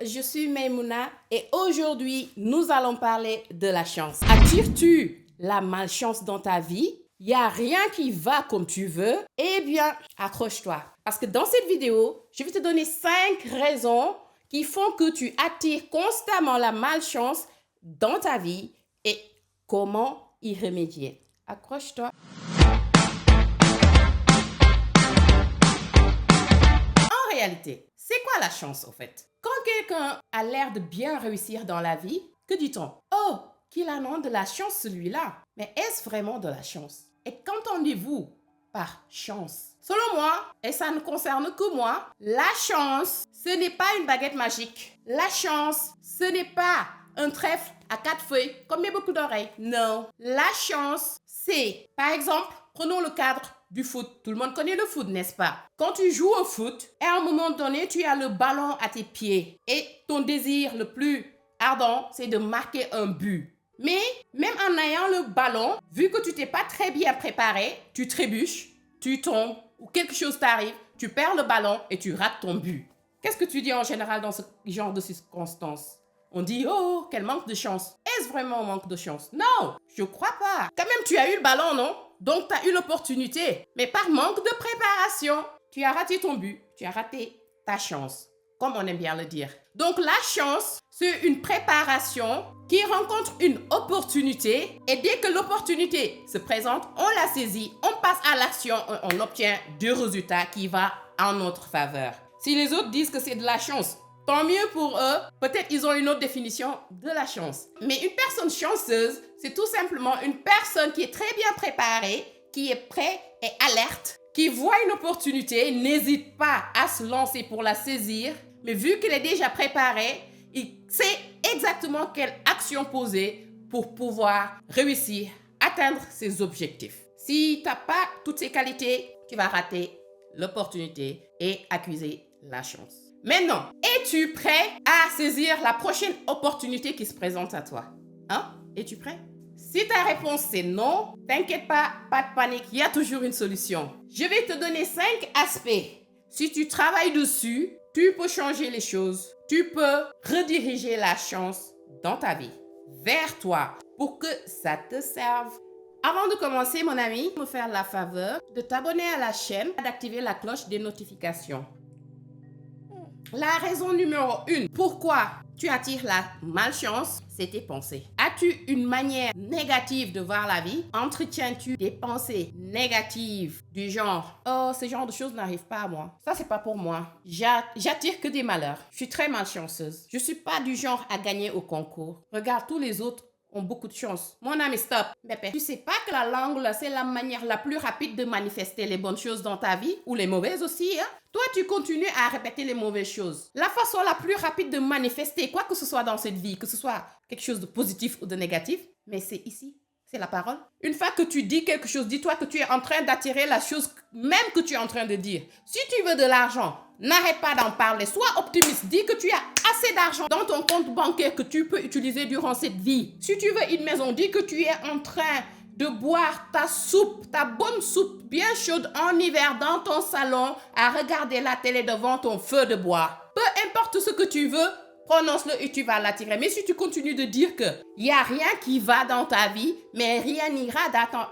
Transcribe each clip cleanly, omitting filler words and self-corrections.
je suis Maïmouna et aujourd'hui, nous allons parler de la chance. Attires-tu la malchance dans ta vie? Il n'y a rien qui va comme tu veux? Eh bien, accroche-toi. Parce que dans cette vidéo, je vais te donner 5 raisons qui font que tu attires constamment la malchance dans ta vie et comment y remédier. Accroche-toi. En réalité, c'est quoi la chance au fait? Quand quelqu'un a l'air de bien réussir dans la vie, que dit-on? Oh, qu'il a non de la chance celui-là. Mais est-ce vraiment de la chance? Et qu'entendez-vous par chance? Selon moi, et ça ne concerne que moi, la chance, ce n'est pas une baguette magique. La chance, ce n'est pas un trèfle à 4 feuilles comme il y a beaucoup d'oreilles. Non. La chance, c'est, par exemple, prenons le cadre du foot. Tout le monde connaît le foot, n'est-ce pas? Quand tu joues au foot, et à un moment donné, tu as le ballon à tes pieds. Et ton désir le plus ardent, c'est de marquer un but. Mais même en ayant le ballon, vu que tu t'es pas très bien préparé, tu trébuches, tu tombes, ou quelque chose t'arrive, tu perds le ballon et tu rates ton but. Qu'est-ce que tu dis en général dans ce genre de circonstances? On dit, oh, quel manque de chance. Est-ce vraiment un manque de chance? Non, je crois pas. Quand même, tu as eu le ballon, non? Donc, tu as eu l'opportunité. Mais par manque de préparation, tu as raté ton but. Tu as raté ta chance, comme on aime bien le dire. Donc, la chance, c'est une préparation qui rencontre une opportunité. Et dès que l'opportunité se présente, on la saisit, on passe à l'action, on obtient des résultats qui vont en notre faveur. Si les autres disent que c'est de la chance, tant mieux pour eux, peut-être ils ont une autre définition de la chance. Mais une personne chanceuse, c'est tout simplement une personne qui est très bien préparée, qui est prête et alerte, qui voit une opportunité, n'hésite pas à se lancer pour la saisir, mais vu qu'il est déjà préparé, il sait exactement quelle action poser pour pouvoir réussir, atteindre ses objectifs. Si tu n'as pas toutes ces qualités, tu vas rater l'opportunité et accuser la chance. Maintenant, es-tu prêt à saisir la prochaine opportunité qui se présente à toi? Hein? Es-tu prêt? Si ta réponse c'est non, t'inquiète pas, pas de panique, il y a toujours une solution. Je vais te donner 5 aspects. Si tu travailles dessus, tu peux changer les choses. Tu peux rediriger la chance dans ta vie, vers toi, pour que ça te serve. Avant de commencer, mon ami, me faire la faveur de t'abonner à la chaîne et d'activer la cloche des notifications. La raison numéro 1, pourquoi tu attires la malchance, c'est tes pensées. As-tu une manière négative de voir la vie? Entretiens-tu des pensées négatives du genre « Oh, ce genre de choses n'arrivent pas à moi. Ça, c'est pas pour moi. J'attire que des malheurs. Je suis très malchanceuse. Je suis pas du genre à gagner au concours. Regarde, tous les autres ont beaucoup de chance. Mon ami, stop. Bébé, tu sais pas que la langue, là, c'est la manière la plus rapide de manifester les bonnes choses dans ta vie, ou les mauvaises aussi, hein? Toi, tu continues à répéter les mauvaises choses. La façon la plus rapide de manifester, quoi que ce soit dans cette vie, que ce soit quelque chose de positif ou de négatif, mais c'est ici. C'est la parole. Une fois que tu dis quelque chose, dis-toi que tu es en train d'attirer la chose même que tu es en train de dire. Si tu veux de l'argent, n'arrête pas d'en parler. Sois optimiste. Dis que tu as assez d'argent dans ton compte bancaire que tu peux utiliser durant cette vie. Si tu veux une maison, dis que tu es en train de boire ta soupe, ta bonne soupe bien chaude en hiver dans ton salon à regarder la télé devant ton feu de bois. Peu importe ce que tu veux, prononce-le et tu vas l'attirer. Mais si tu continues de dire qu'il n'y a rien qui va dans ta vie, mais rien n'ira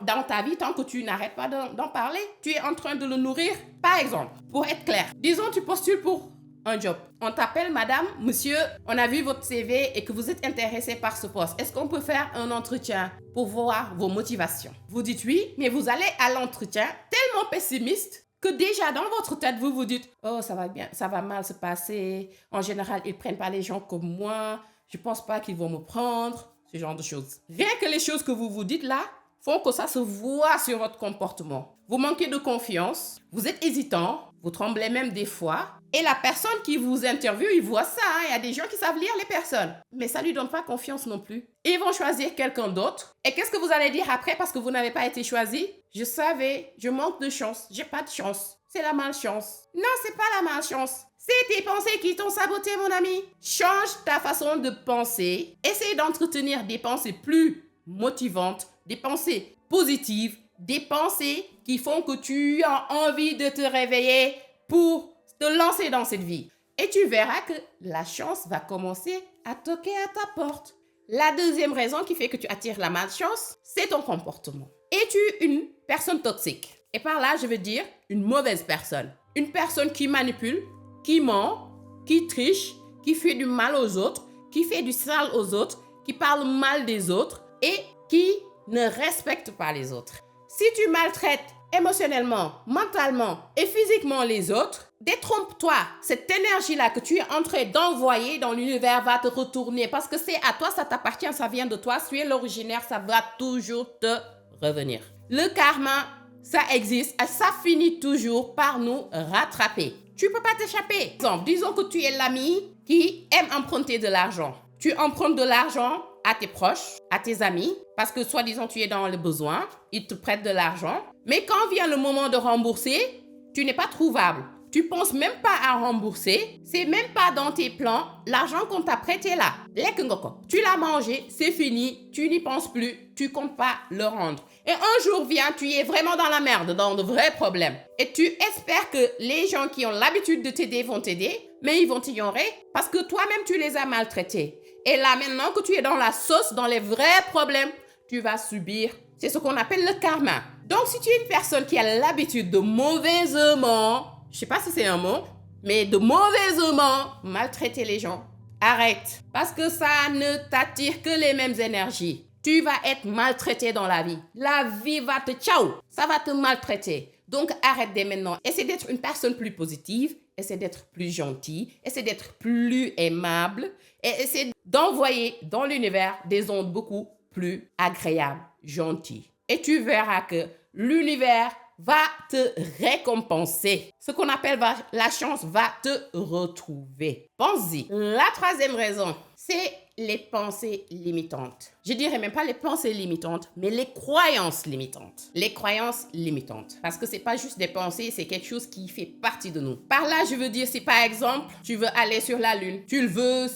dans ta vie tant que tu n'arrêtes pas d'en parler, tu es en train de le nourrir. Par exemple, pour être clair, disons tu postules pour un job. On t'appelle madame, monsieur, on a vu votre CV et que vous êtes intéressé par ce poste. Est-ce qu'on peut faire un entretien pour voir vos motivations? Vous dites oui, mais vous allez à l'entretien tellement pessimiste que déjà dans votre tête, vous vous dites « Oh, ça va bien, ça va mal se passer. En général, ils ne prennent pas les gens comme moi. Je ne pense pas qu'ils vont me prendre. » Ce genre de choses. Rien que les choses que vous vous dites là font que ça se voit sur votre comportement. Vous manquez de confiance, vous êtes hésitant, vous tremblez même des fois. Et la personne qui vous interviewe, il voit ça. Il y a des gens qui savent lire les personnes. Mais ça ne lui donne pas confiance non plus. Ils vont choisir quelqu'un d'autre. Et qu'est-ce que vous allez dire après parce que vous n'avez pas été choisi? Je savais, je manque de chance. J'ai pas de chance. C'est la malchance. Non, c'est pas la malchance. C'est tes pensées qui t'ont saboté, mon ami. Change ta façon de penser. Essaye d'entretenir des pensées plus motivantes, des pensées positives, des pensées qui font que tu as envie de te réveiller pour te lancer dans cette vie. Et tu verras que la chance va commencer à toquer à ta porte. La deuxième raison qui fait que tu attires la malchance, c'est ton comportement. Es-tu une personne toxique? Et par là, je veux dire une mauvaise personne. Une personne qui manipule, qui ment, qui triche, qui fait du mal aux autres, qui fait du sale aux autres, qui parle mal des autres et qui ne respecte pas les autres. Si tu maltraites émotionnellement, mentalement et physiquement les autres, détrompe-toi. Cette énergie-là que tu es en train d'envoyer dans l'univers va te retourner parce que c'est à toi, ça t'appartient, ça vient de toi. Si tu es l'originaire, ça va toujours te revenir. Le karma, ça existe et ça finit toujours par nous rattraper. Tu ne peux pas t'échapper. Disons que tu es l'ami qui aime emprunter de l'argent. Tu empruntes de l'argent à tes proches, à tes amis, parce que soi-disant tu es dans le besoin, ils te prêtent de l'argent. Mais quand vient le moment de rembourser, tu n'es pas trouvable. Tu penses même pas à rembourser, c'est même pas dans tes plans, l'argent qu'on t'a prêté là. Tu l'as mangé, c'est fini, tu n'y penses plus, tu comptes pas le rendre. Et un jour vient, tu es vraiment dans la merde, dans de vrais problèmes. Et tu espères que les gens qui ont l'habitude de t'aider vont t'aider, mais ils vont t'ignorer parce que toi-même tu les as maltraités. Et là maintenant que tu es dans la sauce, dans les vrais problèmes, tu vas subir. C'est ce qu'on appelle le karma. Donc si tu es une personne qui a l'habitude de mauvaisement, je sais pas si c'est un mot, mais de mauvaisement maltraiter les gens, arrête. Parce que ça ne t'attire que les mêmes énergies. Tu vas être maltraité dans la vie. La vie va te ciao. Ça va te maltraiter. Donc arrête dès maintenant. Essaie d'être une personne plus positive. Essaie d'être plus gentil. Essaie d'être plus aimable. Et essaie d'envoyer dans l'univers des ondes beaucoup plus agréables, gentilles. Et tu verras que l'univers va te récompenser. Ce qu'on appelle la chance va te retrouver. Pense-y. La troisième raison, c'est les pensées limitantes. Je dirais même pas les pensées limitantes, mais les croyances limitantes. Les croyances limitantes. Parce que c'est pas juste des pensées, c'est quelque chose qui fait partie de nous. Par là, je veux dire, si par exemple, tu veux aller sur la Lune, tu le veux,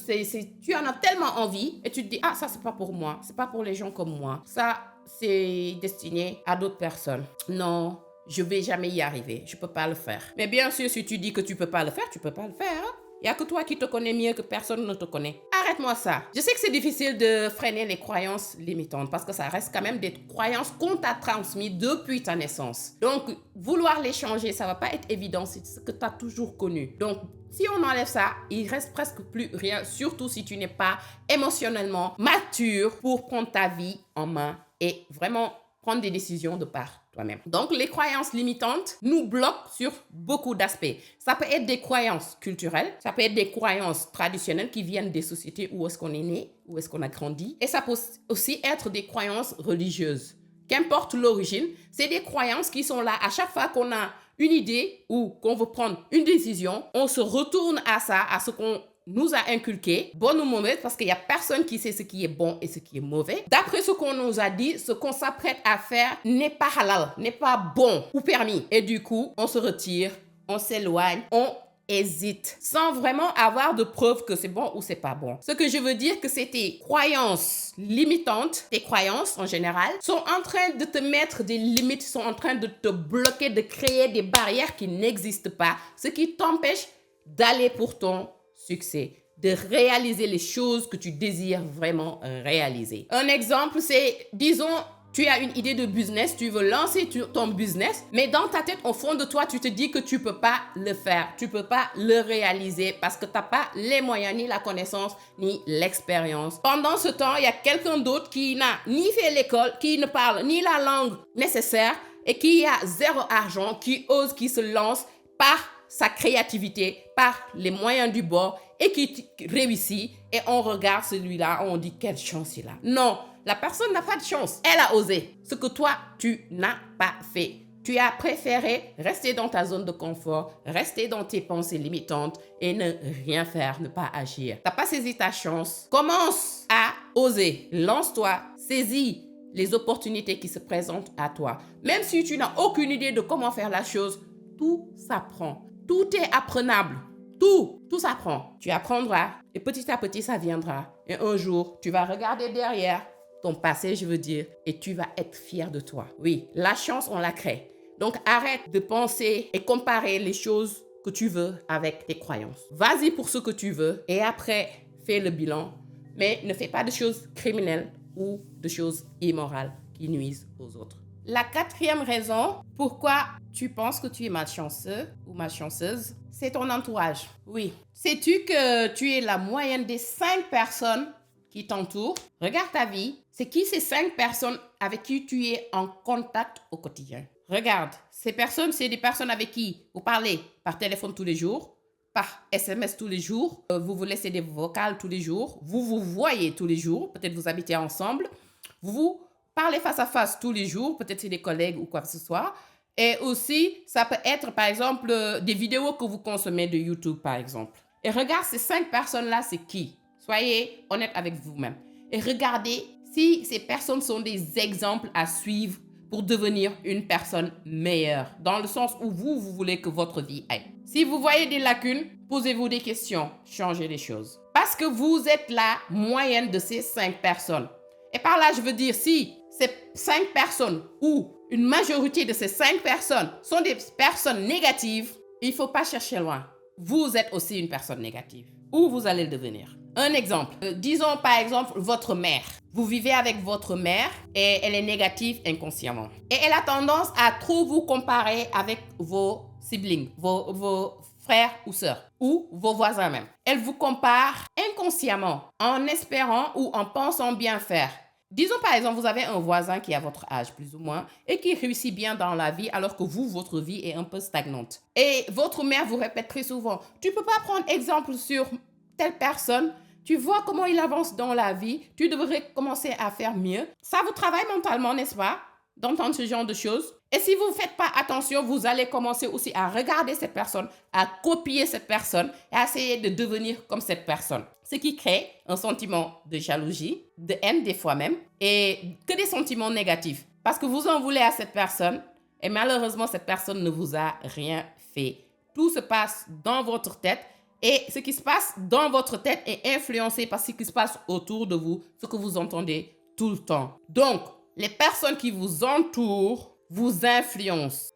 tu en as tellement envie, et tu te dis, ah, ça c'est pas pour moi, c'est pas pour les gens comme moi. Ça, c'est destiné à d'autres personnes. Non, je vais jamais y arriver, je peux pas le faire. Mais bien sûr, si tu dis que tu peux pas le faire, tu peux pas le faire. Hein? Il n'y a que toi qui te connais mieux que personne ne te connaît. Arrête-moi ça. Je sais que c'est difficile de freiner les croyances limitantes parce que ça reste quand même des croyances qu'on t'a transmises depuis ta naissance. Donc, vouloir les changer, ça va pas être évident. C'est ce que tu as toujours connu. Donc, si on enlève ça, il reste presque plus rien, surtout si tu n'es pas émotionnellement mature pour prendre ta vie en main et vraiment prendre des décisions de par toi-même. Donc, les croyances limitantes nous bloquent sur beaucoup d'aspects. Ça peut être des croyances culturelles, ça peut être des croyances traditionnelles qui viennent des sociétés où est-ce qu'on est né, où est-ce qu'on a grandi. Et ça peut aussi être des croyances religieuses. Qu'importe l'origine, c'est des croyances qui sont là à chaque fois qu'on a une idée ou qu'on veut prendre une décision, on se retourne à ça, à ce qu'on nous a inculqué, bonne ou mauvaise, parce qu'il n'y a personne qui sait ce qui est bon et ce qui est mauvais. D'après ce qu'on nous a dit, ce qu'on s'apprête à faire n'est pas halal, n'est pas bon ou permis. Et du coup, on se retire, on s'éloigne, on hésite, sans vraiment avoir de preuves que c'est bon ou c'est pas bon. Ce que je veux dire que c'est tes croyances limitantes, tes croyances en général, sont en train de te mettre des limites, sont en train de te bloquer, de créer des barrières qui n'existent pas, ce qui t'empêche d'aller pour ton succès, de réaliser les choses que tu désires vraiment réaliser. Un exemple, c'est, disons, tu as une idée de business, tu veux lancer ton business, mais dans ta tête, au fond de toi, tu te dis que tu peux pas le faire, tu peux pas le réaliser parce que tu n'as pas les moyens, ni la connaissance, ni l'expérience. Pendant ce temps, il y a quelqu'un d'autre qui n'a ni fait l'école, qui ne parle ni la langue nécessaire et qui a zéro argent, qui ose, qui se lance par sa créativité, par les moyens du bord et qui réussit et on regarde celui-là, on dit quelle chance il a. Non, la personne n'a pas de chance. Elle a osé ce que toi, tu n'as pas fait. Tu as préféré rester dans ta zone de confort, rester dans tes pensées limitantes et ne rien faire, ne pas agir. Tu n'as pas saisi ta chance. Commence à oser. Lance-toi, saisis les opportunités qui se présentent à toi. Même si tu n'as aucune idée de comment faire la chose, tout s'apprend. Tout est apprenable. Tout s'apprend. Tu apprendras et petit à petit, ça viendra. Et un jour, tu vas regarder derrière ton passé, je veux dire, et tu vas être fier de toi. Oui, la chance, on la crée. Donc, arrête de penser et comparer les choses que tu veux avec tes croyances. Vas-y pour ce que tu veux et après, fais le bilan. Mais ne fais pas de choses criminelles ou de choses immorales qui nuisent aux autres. La quatrième raison pourquoi tu penses que tu es malchanceux ou malchanceuse, c'est ton entourage. Oui. Sais-tu que tu es la moyenne des 5 personnes qui t'entourent? Regarde ta vie. C'est qui ces 5 personnes avec qui tu es en contact au quotidien? Regarde. Ces personnes, c'est des personnes avec qui vous parlez par téléphone tous les jours, par SMS tous les jours, vous vous laissez des vocales tous les jours, vous vous voyez tous les jours, peut-être vous habitez ensemble, vous parlez face à face tous les jours, peut-être c'est des collègues ou quoi que ce soit. Et aussi, ça peut être par exemple des vidéos que vous consommez de YouTube par exemple. Et regarde ces 5 personnes-là, c'est qui? Soyez honnête avec vous-même. Et regardez si ces personnes sont des exemples à suivre pour devenir une personne meilleure, dans le sens où vous voulez que votre vie aille. Si vous voyez des lacunes, posez-vous des questions, changez les choses. Parce que vous êtes la moyenne de ces 5 personnes. Et par là, je veux dire, si ces 5 personnes ou une majorité de ces 5 personnes sont des personnes négatives, il ne faut pas chercher loin. Vous êtes aussi une personne négative. Ou vous allez le devenir. Un exemple. Disons par exemple votre mère. Vous vivez avec votre mère et elle est négative inconsciemment. Et elle a tendance à trop vous comparer avec vos siblings, vos frères ou sœurs, ou vos voisins même. Elle vous compare inconsciemment en espérant ou en pensant bien faire. Disons par exemple, vous avez un voisin qui a votre âge plus ou moins et qui réussit bien dans la vie alors que vous, votre vie est un peu stagnante. Et votre mère vous répète très souvent, tu ne peux pas prendre exemple sur telle personne, tu vois comment il avance dans la vie, tu devrais commencer à faire mieux. Ça vous travaille mentalement, n'est-ce pas, d'entendre ce genre de choses? Et si vous ne faites pas attention, vous allez commencer aussi à regarder cette personne, à copier cette personne et à essayer de devenir comme cette personne. Ce qui crée un sentiment de jalousie, de haine des fois même, et que des sentiments négatifs. Parce que vous en voulez à cette personne et malheureusement, cette personne ne vous a rien fait. Tout se passe dans votre tête. Et ce qui se passe dans votre tête est influencé par ce qui se passe autour de vous, ce que vous entendez tout le temps. Donc, les personnes qui vous entourent vous influencent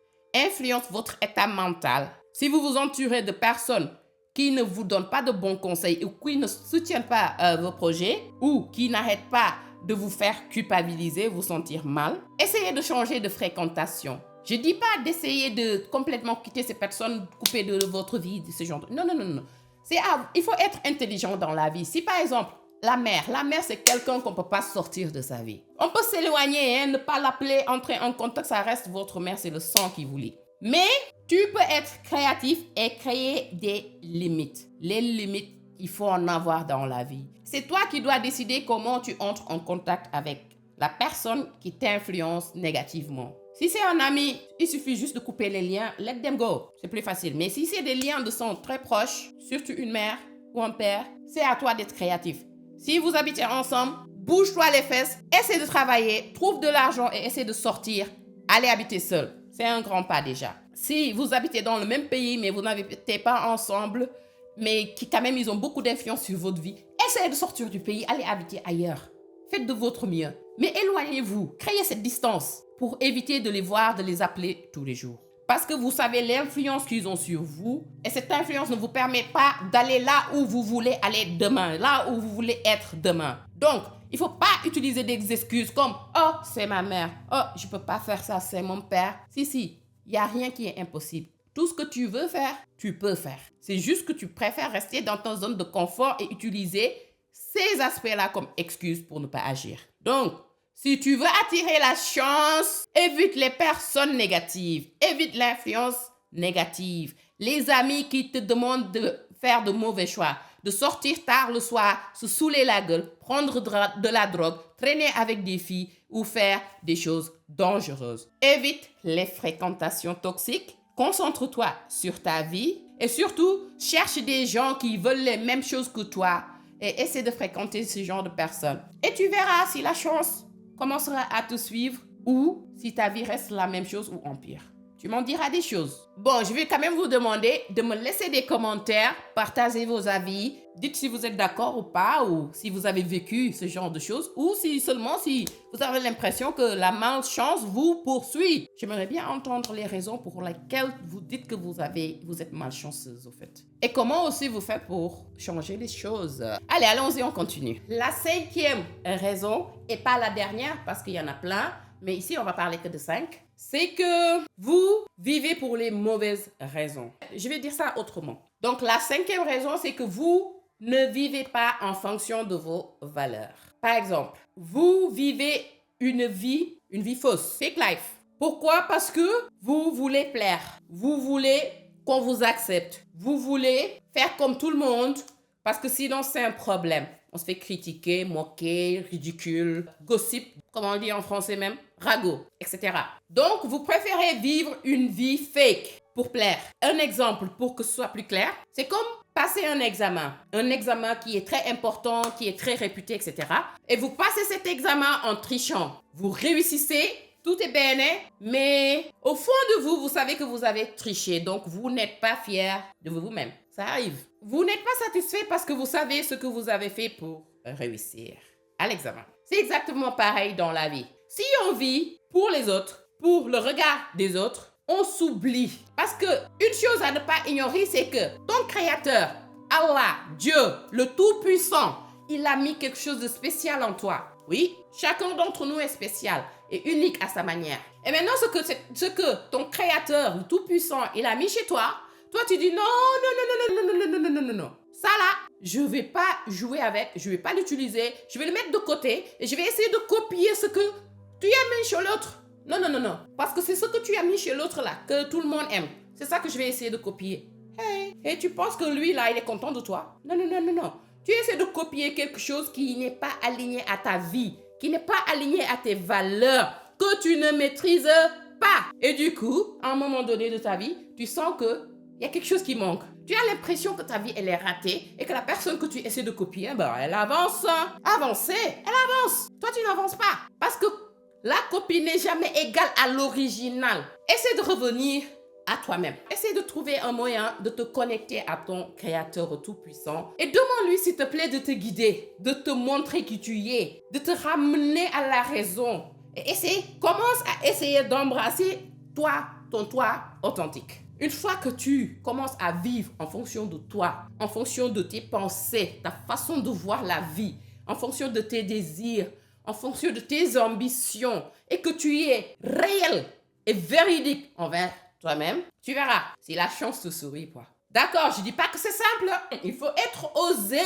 votre état mental. Si vous vous entourez de personnes qui ne vous donnent pas de bons conseils ou qui ne soutiennent pas vos projets ou qui n'arrêtent pas de vous faire culpabiliser, vous sentir mal, essayez de changer de fréquentation. Je ne dis pas d'essayer de complètement quitter ces personnes, couper de votre vie, de ce genre de... Non. Il faut être intelligent dans la vie. Si par exemple, la mère c'est quelqu'un qu'on ne peut pas sortir de sa vie. On peut s'éloigner, ne pas l'appeler, entrer en contact, ça reste votre mère, c'est le sang qui vous lie. Mais tu peux être créatif et créer des limites. Les limites, il faut en avoir dans la vie. C'est toi qui dois décider comment tu entres en contact avec la personne qui t'influence négativement. Si c'est un ami, il suffit juste de couper les liens, let them go. C'est plus facile. Mais si c'est des liens de sang très proches, surtout une mère ou un père, c'est à toi d'être créatif. Si vous habitez ensemble, bouge-toi les fesses, essaie de travailler, trouve de l'argent et essaie de sortir. Allez habiter seul. C'est un grand pas déjà. Si vous habitez dans le même pays, mais vous n'habitez pas ensemble, mais qui quand même, ils ont beaucoup d'influence sur votre vie, essayez de sortir du pays, allez habiter ailleurs. Faites de votre mieux. Mais éloignez-vous, créez cette distance pour éviter de les voir, de les appeler tous les jours. Parce que vous savez l'influence qu'ils ont sur vous et cette influence ne vous permet pas d'aller là où vous voulez aller demain, là où vous voulez être demain. Donc, il ne faut pas utiliser des excuses comme « Oh, c'est ma mère. Oh, je ne peux pas faire ça, c'est mon père. » Si, il n'y a rien qui est impossible. Tout ce que tu veux faire, tu peux faire. C'est juste que tu préfères rester dans ta zone de confort et utiliser ces aspects-là comme excuse pour ne pas agir. Donc, si tu veux attirer la chance, évite les personnes négatives, évite l'influence négative, les amis qui te demandent de faire de mauvais choix, de sortir tard le soir, se saouler la gueule, prendre de la drogue, traîner avec des filles ou faire des choses dangereuses. Évite les fréquentations toxiques, concentre-toi sur ta vie et surtout, cherche des gens qui veulent les mêmes choses que toi et essaie de fréquenter ce genre de personnes. Et tu verras si la chance commencera à te suivre ou si ta vie reste la même chose ou empire. Tu m'en diras des choses. Bon, je vais quand même vous demander de me laisser des commentaires, partagez vos avis, dites si vous êtes d'accord ou pas, ou si vous avez vécu ce genre de choses, ou si seulement si vous avez l'impression que la malchance vous poursuit. J'aimerais bien entendre les raisons pour lesquelles vous dites que vous êtes malchanceuse au fait. Et comment aussi vous faites pour changer les choses. Allez, allons-y, on continue. La 5e raison, et pas la dernière parce qu'il y en a plein, mais ici on va parler que de 5. C'est que vous vivez pour les mauvaises raisons. Je vais dire ça autrement. Donc, la 5e raison, c'est que vous ne vivez pas en fonction de vos valeurs. Par exemple, vous vivez une vie fausse, fake life. Pourquoi? Parce que vous voulez plaire. Vous voulez qu'on vous accepte. Vous voulez faire comme tout le monde parce que sinon, c'est un problème. On se fait critiquer, moquer, ridicule, gossip, comme on dit en français même, ragot, etc. Donc, vous préférez vivre une vie fake pour plaire. Un exemple pour que ce soit plus clair, c'est comme passer un examen qui est très important, qui est très réputé, etc. Et vous passez cet examen en trichant. Vous réussissez, tout est bien, mais au fond de vous, vous savez que vous avez triché, donc vous n'êtes pas fier de vous-même. Ça arrive. Vous n'êtes pas satisfait parce que vous savez ce que vous avez fait pour réussir à l'examen. C'est exactement pareil dans la vie. Si on vit pour les autres, pour le regard des autres, on s'oublie. Parce que une chose à ne pas ignorer, c'est que ton créateur, Allah, Dieu, le Tout-Puissant, il a mis quelque chose de spécial en toi. Oui, chacun d'entre nous est spécial et unique à sa manière. Et maintenant, ce que ton créateur, le Tout-Puissant, il a mis chez toi, toi tu dis non. Ça là, je vais pas jouer avec, je vais pas l'utiliser, je vais le mettre de côté et je vais essayer de copier ce que tu as mis chez l'autre. Non. Parce que c'est ce que tu as mis chez l'autre là, que tout le monde aime. C'est ça que je vais essayer de copier. Hey, et tu penses que lui là, il est content de toi? Non. Tu essaies de copier quelque chose qui n'est pas aligné à ta vie, qui n'est pas aligné à tes valeurs, que tu ne maîtrises pas. Et du coup, à un moment donné de ta vie, tu sens que il y a quelque chose qui manque. Tu as l'impression que ta vie, elle est ratée et que la personne que tu essaies de copier, elle avance. Avancer, elle avance. Toi, tu n'avances pas. Parce que la copie n'est jamais égale à l'original. Essaie de revenir à toi-même. Essaie de trouver un moyen de te connecter à ton créateur tout-puissant et demande-lui, s'il te plaît, de te guider, de te montrer qui tu es, de te ramener à la raison. Et commence à essayer d'embrasser ton toi authentique. Une fois que tu commences à vivre en fonction de toi, en fonction de tes pensées, ta façon de voir la vie, en fonction de tes désirs, en fonction de tes ambitions, et que tu es réel et véridique envers toi-même, tu verras si la chance te sourit, quoi. D'accord, je dis pas que c'est simple, il faut être osé.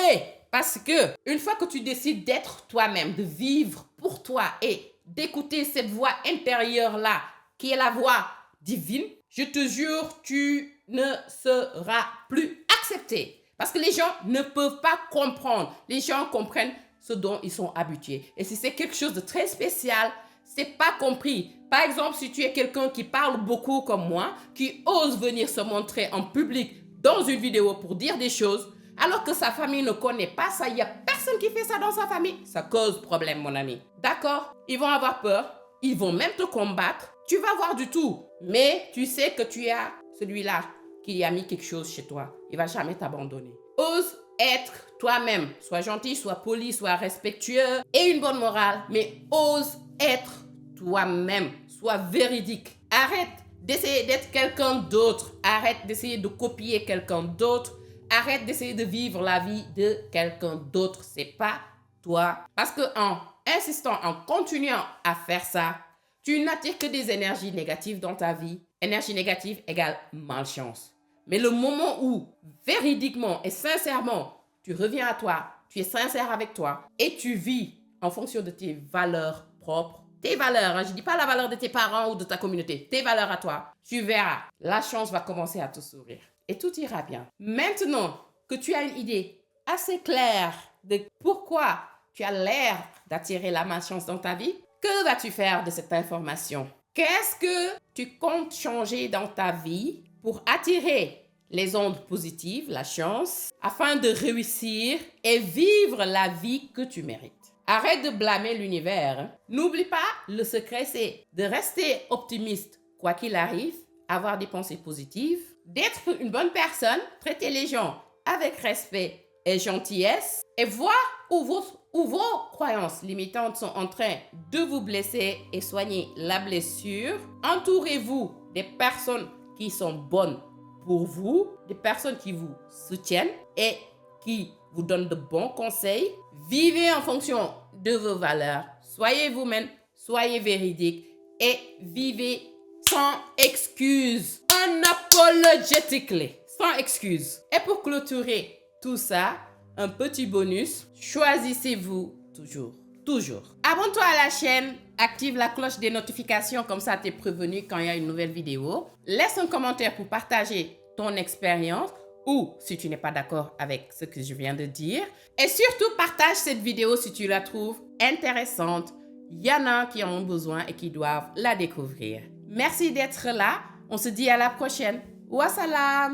Parce que une fois que tu décides d'être toi-même, de vivre pour toi et d'écouter cette voix intérieure-là, qui est la voix divine, je te jure, tu ne seras plus accepté. Parce que les gens ne peuvent pas comprendre. Les gens comprennent ce dont ils sont habitués. Et si c'est quelque chose de très spécial, c'est pas compris. Par exemple, si tu es quelqu'un qui parle beaucoup comme moi, qui ose venir se montrer en public dans une vidéo pour dire des choses, alors que sa famille ne connaît pas ça, il n'y a personne qui fait ça dans sa famille, ça cause problème, mon ami. D'accord? Ils vont avoir peur, ils vont même te combattre, tu vas voir du tout. Mais tu sais que tu as celui-là qui a mis quelque chose chez toi. Il ne va jamais t'abandonner. Ose être toi-même. Sois gentil, sois poli, sois respectueux et une bonne morale. Mais ose être toi-même. Sois véridique. Arrête d'essayer d'être quelqu'un d'autre. Arrête d'essayer de copier quelqu'un d'autre. Arrête d'essayer de vivre la vie de quelqu'un d'autre. C'est pas toi. Parce qu'en insistant, en continuant à faire ça, tu n'attires que des énergies négatives dans ta vie. Énergie négative égale malchance. Mais le moment où, véridiquement et sincèrement, tu reviens à toi, tu es sincère avec toi et tu vis en fonction de tes valeurs propres, tes valeurs, je ne dis pas la valeur de tes parents ou de ta communauté, tes valeurs à toi, tu verras, la chance va commencer à te sourire et tout ira bien. Maintenant que tu as une idée assez claire de pourquoi tu as l'air d'attirer la malchance dans ta vie, que vas-tu faire de cette information? Qu'est-ce que tu comptes changer dans ta vie pour attirer les ondes positives, la chance, afin de réussir et vivre la vie que tu mérites? Arrête de blâmer l'univers. N'oublie pas, le secret, c'est de rester optimiste, quoi qu'il arrive, avoir des pensées positives, d'être une bonne personne, traiter les gens avec respect et gentillesse et voir où vos croyances limitantes sont en train de vous blesser et soigner la blessure. Entourez-vous des personnes qui sont bonnes pour vous, des personnes qui vous soutiennent et qui vous donnent de bons conseils. Vivez en fonction de vos valeurs. Soyez vous-même, soyez véridique et vivez sans excuses. Unapologetically. Sans excuses. Et pour clôturer tout ça, un petit bonus. Choisissez-vous toujours. Toujours. Abonne-toi à la chaîne. Active la cloche des notifications, comme ça tu es prévenu quand il y a une nouvelle vidéo. Laisse un commentaire pour partager ton expérience ou si tu n'es pas d'accord avec ce que je viens de dire. Et surtout, partage cette vidéo si tu la trouves intéressante. Il y en a qui en ont besoin et qui doivent la découvrir. Merci d'être là. On se dit à la prochaine. Wassalam.